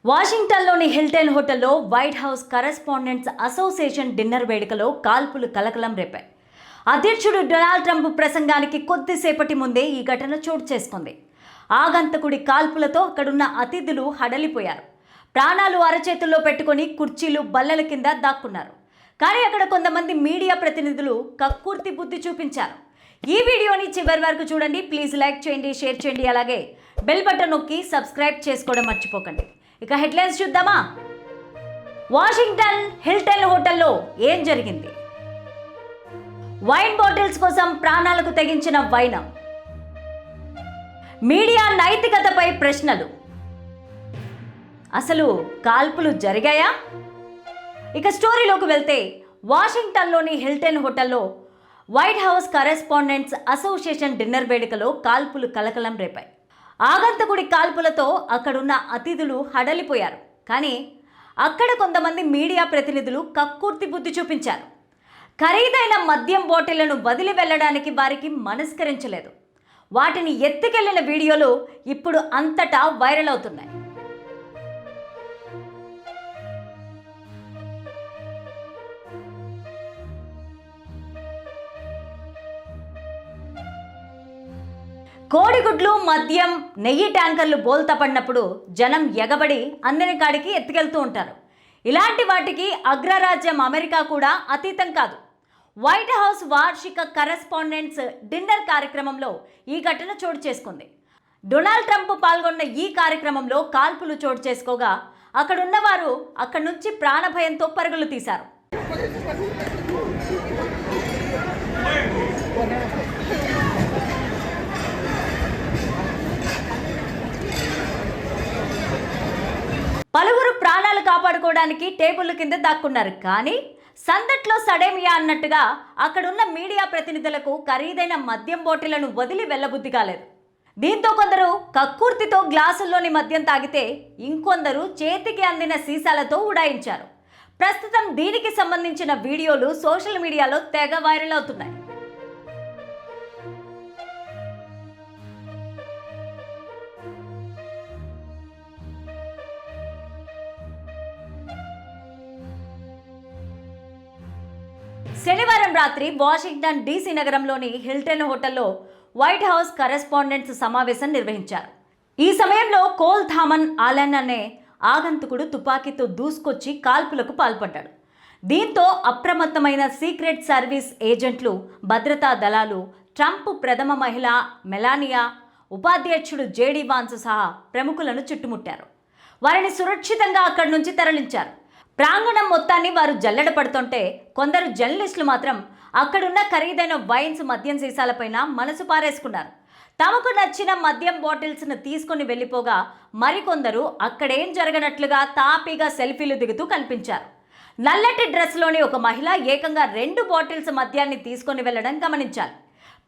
వాషింగ్టన్లోని Hilton హోటల్లో white house correspondents association dinner వేడుకలో కాల్పులు కలకలం రేపాయి. అధ్యక్షుడు డొనాల్డ్ ట్రంప్ ప్రసంగానికి కొద్దిసేపటి ముందే ఈ ఘటన చోటు చేసుకుంది. ఆగంతకుడి కాల్పులతో అక్కడున్న అతిథులు హడలిపోయారు. ప్రాణాలు అరచేతుల్లో పెట్టుకుని కుర్చీలు బల్లల కింద దాక్కున్నారు. కానీ అక్కడ కొంతమంది మీడియా ప్రతినిధులు కక్కుర్తి బుద్ధి చూపించారు. ఈ వీడియోని చివరి వరకు చూడండి. ప్లీజ్ లైక్ చేయండి, షేర్ చేయండి, అలాగే బెల్ బటన్ నొక్కి సబ్స్క్రైబ్ చేసుకోవడం మర్చిపోకండి. ఇక హెడ్లైన్స్ చూద్దామా. వాషింగ్టన్ హిల్టన్ హోటల్లో ఏం జరిగింది? వైన్ బాటిల్స్ కోసం ప్రాణాలకు తెగించిన వైనం, మీడియా నైతికతపై ప్రశ్నలు, అసలు కాల్పులు జరిగాయా? ఇక స్టోరీలోకి వెళ్తే, వాషింగ్టన్లోని హిల్టన్ హోటల్లో white house correspondents association dinner వేడుకలో కాల్పులు కలకలం రేపాయి. ఆగంతకుడి కాల్పులతో అక్కడున్న అతిథులు హడలిపోయారు. కానీ అక్కడ కొంతమంది మీడియా ప్రతినిధులు కక్కుర్తి బుద్ధి చూపించారు. ఖరీదైన మద్యం బాటిళ్లను వదిలి వెళ్ళడానికి వారికి మనస్కరించలేదు. వాటిని ఎత్తుకెళ్లిన వీడియోలు ఇప్పుడు అంతటా వైరల్ అవుతున్నాయి. కోడిగుడ్లు, మద్యం, నెయ్యి ట్యాంకర్లు బోల్తా పడినప్పుడు జనం ఎగబడి అందిన కాడికి ఎత్తుకెళ్తూ ఉంటారు. ఇలాంటి వాటికి అగ్రరాజ్యం అమెరికా కూడా అతీతం కాదు. వైట్ హౌస్ వార్షిక కరెస్పాండెంట్స్ డిన్నర్ కార్యక్రమంలో ఈ ఘటన చోటు చేసుకుంది. డొనాల్డ్ ట్రంప్ పాల్గొన్న ఈ కార్యక్రమంలో కాల్పులు చోటు చేసుకోగా అక్కడున్న వారు అక్కడి నుంచి ప్రాణభయంతో పరుగులు తీశారు. పలువురు ప్రాణాలు కాపాడుకోవడానికి టేబుల్ కింద దాక్కున్నారు. కానీ సందట్లో సడేమియా అన్నట్టుగా అక్కడున్న మీడియా ప్రతినిధులకు ఖరీదైన మద్యం బాటిళ్లను వదిలి వెళ్ళబుద్ధి కాలేదు. దీంతో కొందరు కక్కుర్తితో గ్లాసుల్లోని మద్యం తాగితే ఇంకొందరు చేతికి అందిన సీసాలతో ఉడాయించారు. ప్రస్తుతం దీనికి సంబంధించిన వీడియోలు సోషల్ మీడియాలో తెగ వైరల్ అవుతున్నాయి. శనివారం రాత్రి వాషింగ్టన్ డీసీ నగరంలోని హిల్టన్ హోటల్లో వైట్ హౌస్ కరెస్పాండెంట్స్ సమావేశం నిర్వహించారు. ఈ సమయంలో కోల్ థామన్ ఆలన్ అనే ఆగంతుకుడు తుపాకీతో దూసుకొచ్చి కాల్పులకు పాల్పడ్డాడు. దీంతో అప్రమత్తమైన సీక్రెట్ సర్వీస్ ఏజెంట్లు, భద్రతా దళాలు, ట్రంప్ ప్రథమ మహిళ మెలానియా, ఉపాధ్యక్షుడు జేడీ వాన్స్ సహా ప్రముఖులను చుట్టుముట్టారు. వారిని సురక్షితంగా అక్కడి నుంచి తరలించారు. ప్రాంగణం మొత్తాన్ని వారు జల్లెడ పడుతుంటే కొందరు జర్నలిస్టులు మాత్రం అక్కడున్న ఖరీదైన వైన్స్, మద్యం సీసాలపైన మనసు పారేసుకున్నారు. తమకు నచ్చిన మద్యం బాటిల్స్ను తీసుకుని వెళ్ళిపోగా మరికొందరు అక్కడేం జరగనట్లుగా తాపీగా సెల్ఫీలు దిగుతూ కనిపించారు. నల్లటి డ్రెస్లోని ఒక మహిళ ఏకంగా 2 బాటిల్స్ మద్యాన్ని తీసుకొని వెళ్లడం గమనించాలి.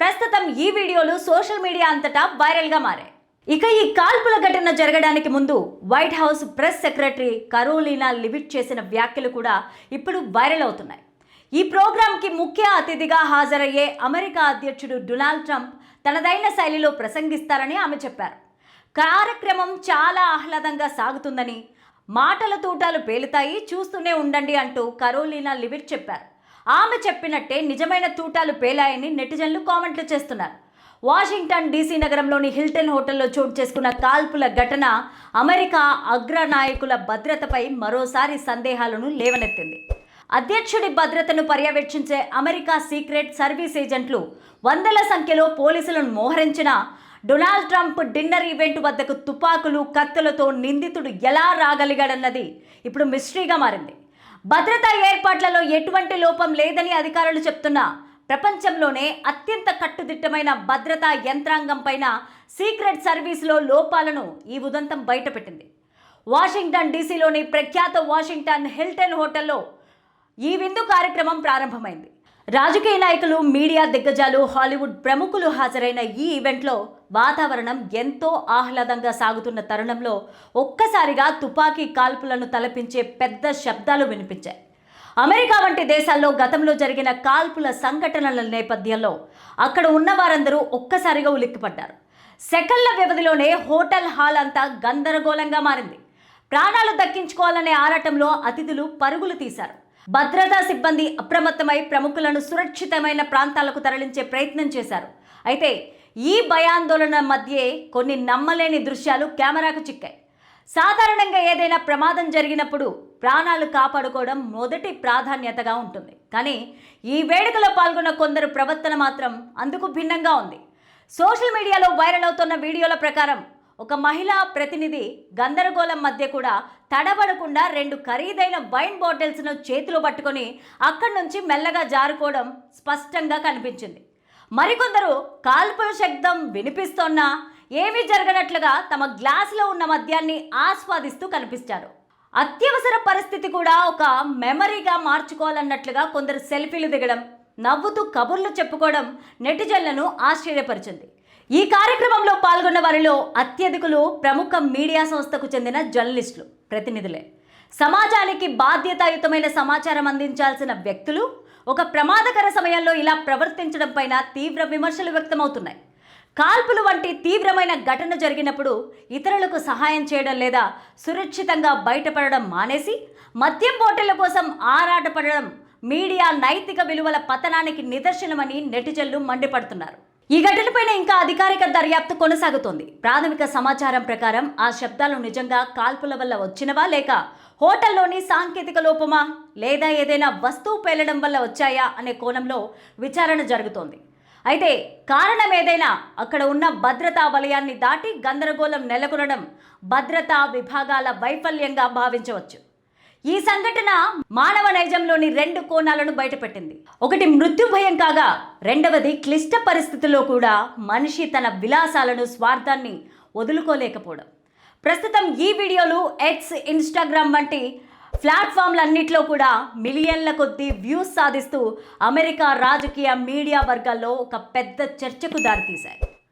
ప్రస్తుతం ఈ వీడియోలు సోషల్ మీడియా అంతటా వైరల్గా మారాయి. ఇక ఈ కాల్పుల ఘటన జరగడానికి ముందు white house press secretary Karoline leave it చేసిన వ్యాఖ్యలు కూడా ఇప్పుడు వైరల్ అవుతున్నాయి. ఈ ప్రోగ్రాంకి ముఖ్య అతిథిగా హాజరయ్యే అమెరికా అధ్యక్షుడు డొనాల్డ్ ట్రంప్ తనదైన శైలిలో ప్రసంగిస్తారని ఆమె చెప్పారు. కార్యక్రమం చాలా ఆహ్లాదంగా సాగుతుందని, మాటల తూటాలు పేలుతాయి, చూస్తూనే ఉండండి అంటూ కరోలినా లివిట్ చెప్పారు. ఆమె చెప్పినట్టే నిజమైన తూటాలు పేలాయని నెటిజన్లు కామెంట్లు చేస్తున్నారు. వాషింగ్టన్ డీసీ నగరంలోని హిల్టన్ హోటల్లో చోటు చేసుకున్న కాల్పుల ఘటన అమెరికా అగ్రనాయకుల భద్రతపై మరోసారి సందేహాలను లేవనెత్తింది. అధ్యక్షుడి భద్రతను పర్యవేక్షించే అమెరికా సీక్రెట్ సర్వీస్ ఏజెంట్లు వందల సంఖ్యలో పోలీసులను మోహరించిన డొనాల్డ్ ట్రంప్ డిన్నర్ ఈవెంట్ వద్దకు తుపాకులు, కత్తులతో నిందితుడు ఎలా రాగలిగాడన్నది ఇప్పుడు మిస్టరీగా మారింది. భద్రతా ఏర్పాట్లలో ఎటువంటి లోపం లేదని అధికారులు చెప్తున్నా ప్రపంచంలోనే అత్యంత కట్టుదిట్టమైన భద్రతా యంత్రాంగం పైన సీక్రెట్ సర్వీస్లో లోపాలను ఈ ఉదంతం బయటపెట్టింది. వాషింగ్టన్ డీసీలోని ప్రఖ్యాత వాషింగ్టన్ హిల్టన్ హోటల్లో ఈ విందు కార్యక్రమం ప్రారంభమైంది. రాజకీయ నాయకులు, మీడియా దిగ్గజాలు, హాలీవుడ్ ప్రముఖులు హాజరైన ఈ ఈవెంట్లో వాతావరణం ఎంతో ఆహ్లాదంగా సాగుతున్న తరుణంలో ఒక్కసారిగా తుపాకీ కాల్పులను తలపించే పెద్ద శబ్దాలు వినిపించాయి. అమెరికా వంటి దేశాల్లో గతంలో జరిగిన కాల్పుల సంఘటనల నేపథ్యంలో అక్కడ ఉన్న వారందరూ ఒక్కసారిగా ఉలిక్కిపడ్డారు. సెకన్ల వ్యవధిలోనే హోటల్ హాల్ అంతా గందరగోళంగా మారింది. ప్రాణాలు దక్కించుకోవాలనే ఆరాటంలో అతిథులు పరుగులు తీశారు. భద్రతా సిబ్బంది అప్రమత్తమై ప్రముఖులను సురక్షితమైన ప్రాంతాలకు తరలించే ప్రయత్నం చేశారు. అయితే ఈ భయాందోళన మధ్యే కొన్ని నమ్మలేని దృశ్యాలు కెమెరాకు చిక్కాయి. సాధారణంగా ఏదైనా ప్రమాదం జరిగినప్పుడు ప్రాణాలు కాపాడుకోవడం మొదటి ప్రాధాన్యతగా ఉంటుంది. కానీ ఈ వేడుకలో పాల్గొన్న కొందరు ప్రవర్తన మాత్రం అందుకు భిన్నంగా ఉంది. సోషల్ మీడియాలో వైరల్ అవుతున్న వీడియోల ప్రకారం ఒక మహిళా ప్రతినిధి గందరగోళం మధ్య కూడా తడబడకుండా 2 ఖరీదైన వైన్ బాటిల్స్ను చేతిలో పట్టుకొని అక్కడి నుంచి మెల్లగా జారుకోవడం స్పష్టంగా కనిపించింది. మరికొందరు కాల్పుల శబ్దం వినిపిస్తున్నా ఏమీ జరగనట్లుగా తమ గ్లాసులో ఉన్న మద్యాన్ని ఆస్వాదిస్తూ కనిపించారు. అత్యవసర పరిస్థితి కూడా ఒక మెమరీగా మార్చుకోవాలన్నట్లుగా కొందరు సెల్ఫీలు దిగడం, నవ్వుతూ కబుర్లు చెప్పుకోవడం నెటిజన్లను ఆశ్చర్యపరిచింది. ఈ కార్యక్రమంలో పాల్గొన్న వారిలో అత్యధికులు ప్రముఖ మీడియా సంస్థకు చెందిన జర్నలిస్టులు, ప్రతినిధులే. సమాజానికి బాధ్యతాయుతమైన సమాచారం అందించాల్సిన వ్యక్తులు ఒక ప్రమాదకర సమయంలో ఇలా ప్రవర్తించడం పైన తీవ్ర విమర్శలు వ్యక్తమవుతున్నాయి. కాల్పులు వంటి తీవ్రమైన ఘటన జరిగినప్పుడు ఇతరులకు సహాయం చేయడం లేదా సురక్షితంగా బయటపడడం మానేసి మద్యం బాటిళ్ల కోసం ఆరాటపడడం మీడియా నైతిక విలువల పతనానికి నిదర్శనమని నెటిజన్లు మండిపడుతున్నారు. ఈ ఘటనపైన ఇంకా అధికారిక దర్యాప్తు కొనసాగుతోంది. ప్రాథమిక సమాచారం ప్రకారం ఆ శబ్దాలు నిజంగా కాల్పుల వల్ల వచ్చినవా, లేక హోటల్లోని సాంకేతిక లోపమా, లేదా ఏదైనా వస్తువు పేలడం వల్ల వచ్చాయా అనే కోణంలో విచారణ జరుగుతోంది. అయితే కారణం ఏదైనా అక్కడ ఉన్న భద్రతా వలయాన్ని దాటి గందరగోళం నెలకొనడం భద్రతా విభాగాల వైఫల్యంగా భావించవచ్చు. ఈ సంఘటన మానవ నైజంలోని 2 కోణాలను బయటపెట్టింది. ఒకటి మృత్యు భయం కాగా, రెండవది క్లిష్ట పరిస్థితుల్లో కూడా మనిషి తన విలాసాలను, స్వార్థాన్ని వదులుకోలేకపోవడం. ప్రస్తుతం ఈ వీడియోలు ఎక్స్, ఇన్స్టాగ్రామ్ వంటి ప్లాట్ఫామ్లన్నింటిలో కూడా మిలియన్ల కొద్దీ వ్యూస్ సాధిస్తూ అమెరికా రాజకీయ మీడియా వర్గాల్లో ఒక పెద్ద చర్చకు దారితీశాయి.